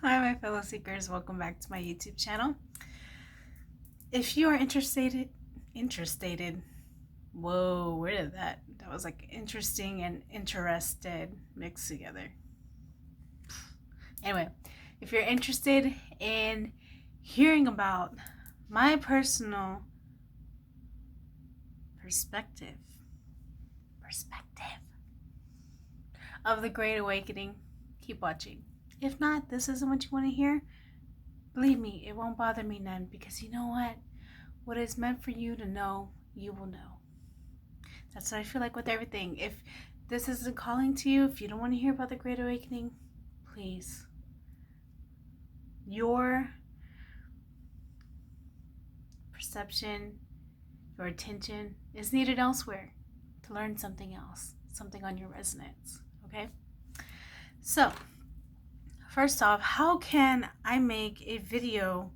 Hi, my fellow seekers. Welcome back to my YouTube channel. If you are interested, whoa, where did that was like interesting and interested mixed together. Anyway, if you're interested in hearing about my personal perspective of the Great Awakening, keep watching. If not, this isn't what you want to hear. Believe me, it won't bother me none, because you know what? What is meant for you to know, you will know. That's what I feel like with everything. If this isn't calling to you, if you don't want to hear about the Great Awakening, please. Your perception, your attention is needed elsewhere to learn something else, something on your resonance, okay? So, first off, how can I make a video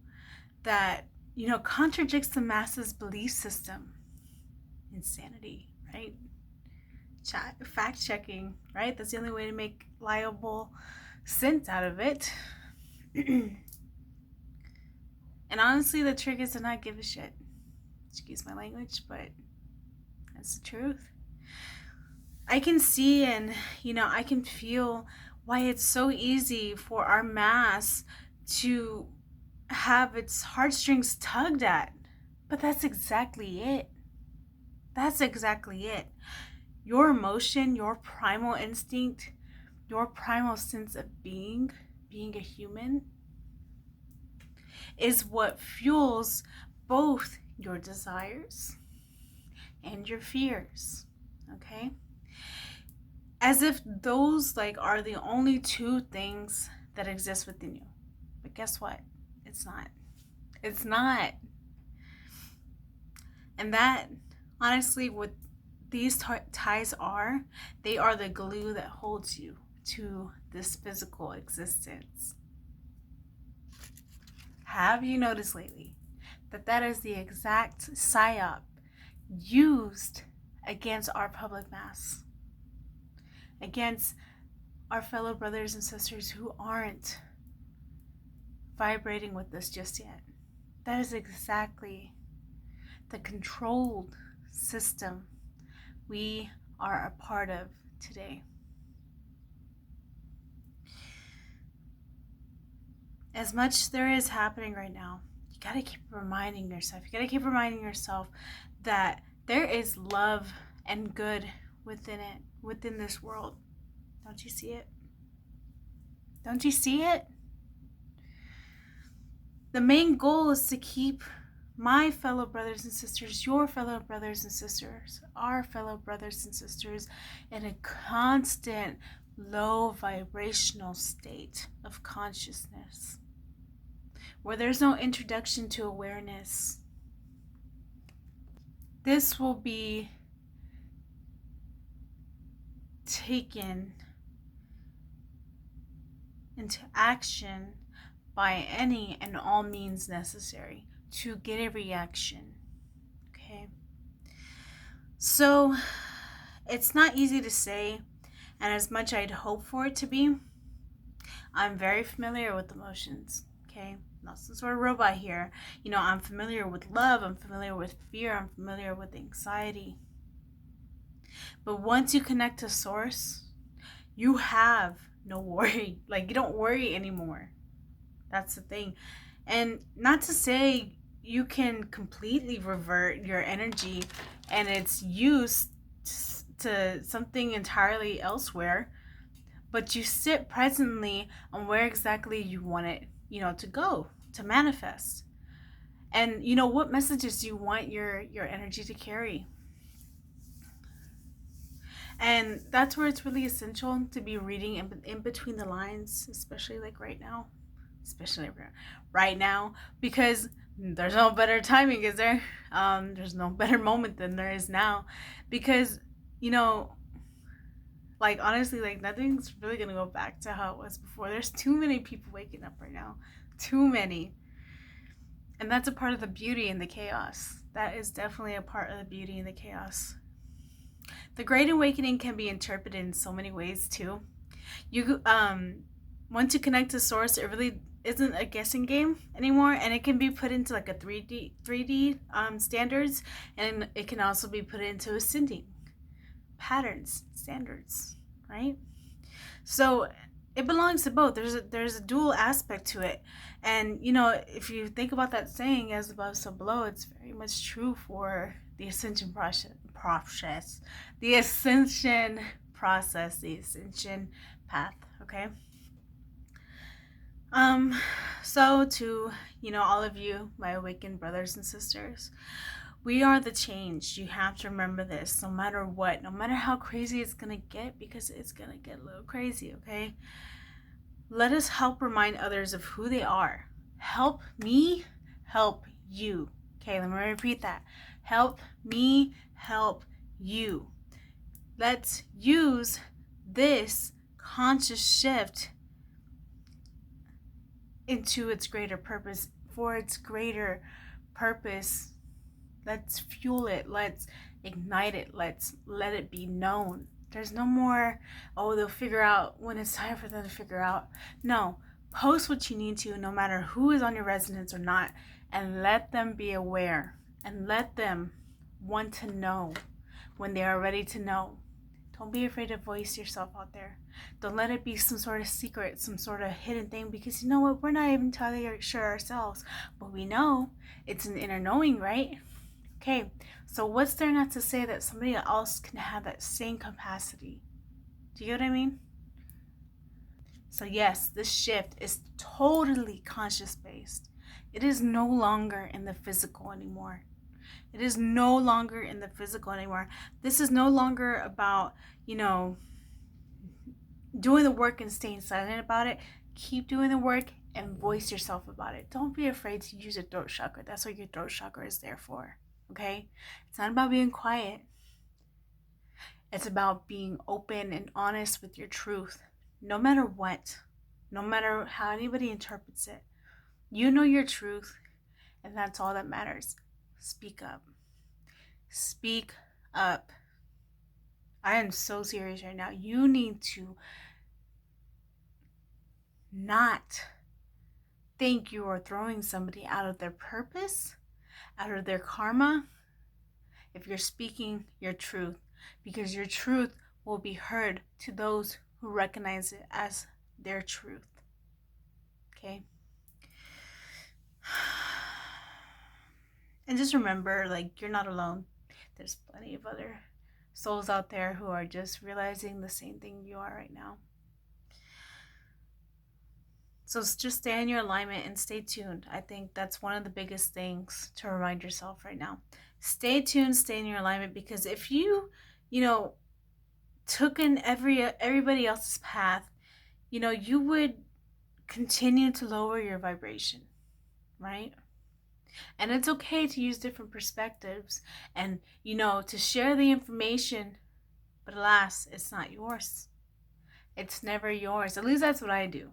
that, contradicts the masses' belief system? Insanity, right? Fact checking, right? That's the only way to make liable sense out of it. And honestly, the trick is to not give a shit. Excuse my language, but that's the truth. I can see and, I can feel why it's so easy for our mass to have its heartstrings tugged at. But that's exactly it. That's exactly it. Your emotion, your primal instinct, your primal sense of being a human, is what fuels both your desires and your fears, okay? As if those are the only two things that exist within you. But guess what? It's not. It's not. And that, honestly, what these ties are, they are the glue that holds you to this physical existence. Have you noticed lately that is the exact psyop used against our public mass, against our fellow brothers and sisters who aren't vibrating with us just yet? That is exactly the controlled system we are a part of today. As much there is happening right now, you gotta keep reminding yourself. You gotta keep reminding yourself that there is love and good within it, within this world. Don't you see it? Don't you see it? The main goal is to keep my fellow brothers and sisters, your fellow brothers and sisters, our fellow brothers and sisters in a constant low vibrational state of consciousness, where there's no introduction to awareness. This will be taken into action by any and all means necessary to get a reaction. Okay? So, it's not easy to say, and as much I'd hope for it to be, I'm very familiar with emotions. Okay? Not some sort of robot here. I'm familiar with love, I'm familiar with fear, I'm familiar with anxiety. But once you connect to source, you have no worry. You don't worry anymore. That's the thing. And not to say you can completely revert your energy and its use to something entirely elsewhere, but you sit presently on where exactly you want it, to go, to manifest. And what messages do you want your energy to carry? And that's where it's really essential to be reading in between the lines, especially right now. Because there's no better timing, is there? There's no better moment than there is now. Because, honestly, nothing's really gonna go back to how it was before. There's too many people waking up right now. Too many. And that's a part of the beauty in the chaos. That is definitely a part of the beauty in the chaos. The Great Awakening can be interpreted in so many ways too. once you connect to source, it really isn't a guessing game anymore, and it can be put into like a 3D standards, and it can also be put into ascending patterns standards, right? So it belongs to both. There's a dual aspect to it, and if you think about that saying, as above so below, it's very much true for the ascension the ascension process, the ascension path. Okay. So to all of you, my awakened brothers and sisters, we are the change. You have to remember this, no matter what, no matter how crazy it's gonna get, because it's gonna get a little crazy. Okay. Let us help remind others of who they are. Help me help you. Okay, let me repeat that. Help me help you. Let's use this conscious shift into its greater purpose, for its greater purpose. Let's fuel it. Let's ignite it. Let's let it be known. There's no more, oh, they'll figure out when it's time for them to figure out. No, post what you need to, no matter who is on your resonance or not, and let them be aware, and let them want to know when they are ready to know. Don't be afraid to voice yourself out there. Don't let it be some sort of secret, some sort of hidden thing, because you know what? We're not even entirely sure ourselves, but we know it's an inner knowing, right? Okay, so what's there not to say that somebody else can have that same capacity? Do you get what I mean? So yes, this shift is totally conscious based. It is no longer in the physical anymore. It is no longer in the physical anymore. This is no longer about, doing the work and staying silent about it. Keep doing the work and voice yourself about it. Don't be afraid to use your throat chakra. That's what your throat chakra is there for. Okay? It's not about being quiet. It's about being open and honest with your truth, no matter what, no matter how anybody interprets it. You know your truth, and that's all that matters. Speak up. Speak up. I am so serious right now. You need to not think you are throwing somebody out of their purpose, out of their karma, if you're speaking your truth, because your truth will be heard to those who recognize it as their truth. Okay? And just remember, you're not alone. There's plenty of other souls out there who are just realizing the same thing you are right now. So just stay in your alignment and stay tuned. I think that's one of the biggest things to remind yourself right now. Stay tuned, stay in your alignment, because if you took in everybody else's path, you would continue to lower your vibration, right? And it's okay to use different perspectives and, to share the information, but alas, it's not yours. It's never yours. At least that's what I do.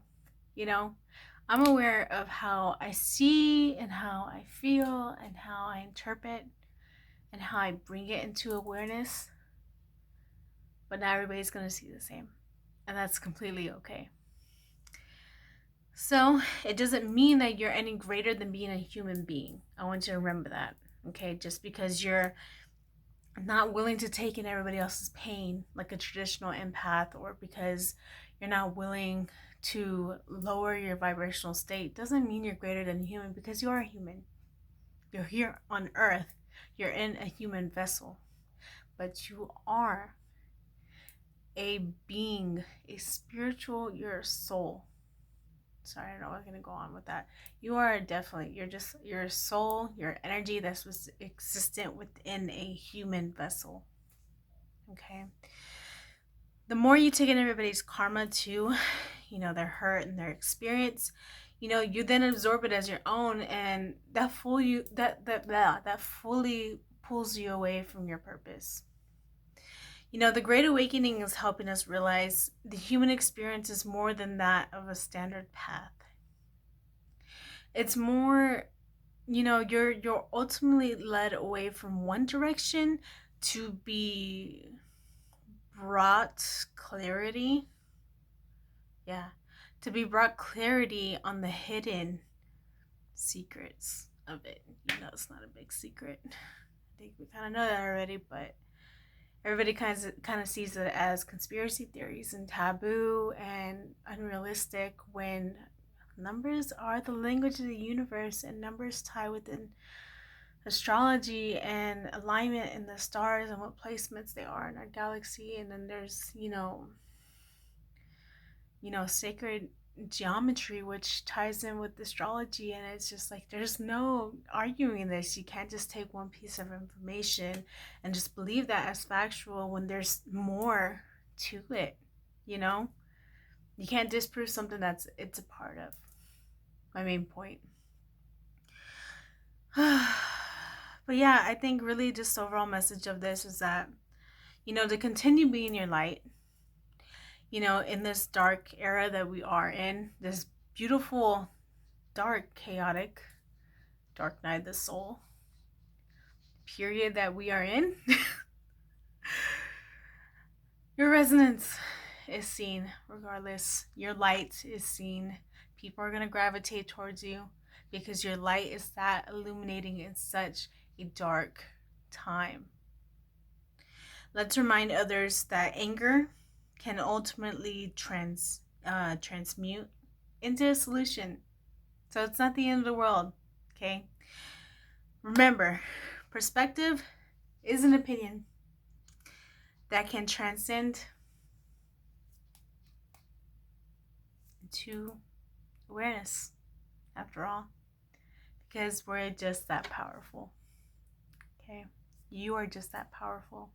I'm aware of how I see and how I feel and how I interpret and how I bring it into awareness. But not everybody's going to see the same. And that's completely okay. So it doesn't mean that you're any greater than being a human being. I want you to remember that. Okay, just because you're not willing to take in everybody else's pain like a traditional empath, or because you're not willing to lower your vibrational state, doesn't mean you're greater than a human, because you are a human. You're here on earth. You're in a human vessel. But you are a being, a spiritual, you're a soul. Sorry, I know I'm going to go on with that. You are definitely, you're a soul, you're energy that was existent within a human vessel. Okay? The more you take in everybody's karma too, their hurt and their experience, you then absorb it as your own, and that fully pulls you away from your purpose. The Great Awakening is helping us realize the human experience is more than that of a standard path. It's more, you're ultimately led away from one direction to be brought clarity. Yeah. to be brought clarity on the hidden secrets of it. It's not a big secret. I think we kind of know that already, but everybody kind of sees it as conspiracy theories and taboo and unrealistic, when numbers are the language of the universe, and numbers tie within astrology and alignment in the stars and what placements they are in our galaxy. And then there's sacred geometry, which ties in with astrology. And it's just like, there's no arguing this. You can't just take one piece of information and just believe that as factual when there's more to it. You can't disprove something it's a part of. My main point. But yeah, I think really just the overall message of this is that, to continue being your light, in this dark era that we are in, this beautiful, dark, chaotic, dark night of the soul period that we are in, your resonance is seen regardless. Your light is seen. People are going to gravitate towards you because your light is that illuminating in such a dark time. Let's remind others that anger can ultimately transmute into a solution. So it's not the end of the world, okay? Remember, perspective is an opinion that can transcend into awareness, after all, because we're just that powerful, okay? You are just that powerful.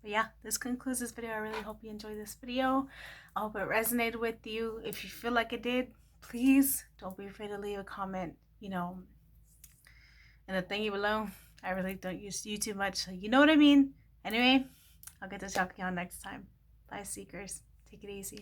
But yeah, this concludes this video. I really hope you enjoyed this video. I hope it resonated with you. If you feel like it did, please don't be afraid to leave a comment, in the thingy below. I really don't use YouTube much, so you know what I mean. Anyway, I'll get to talk to y'all next time. Bye, Seekers. Take it easy.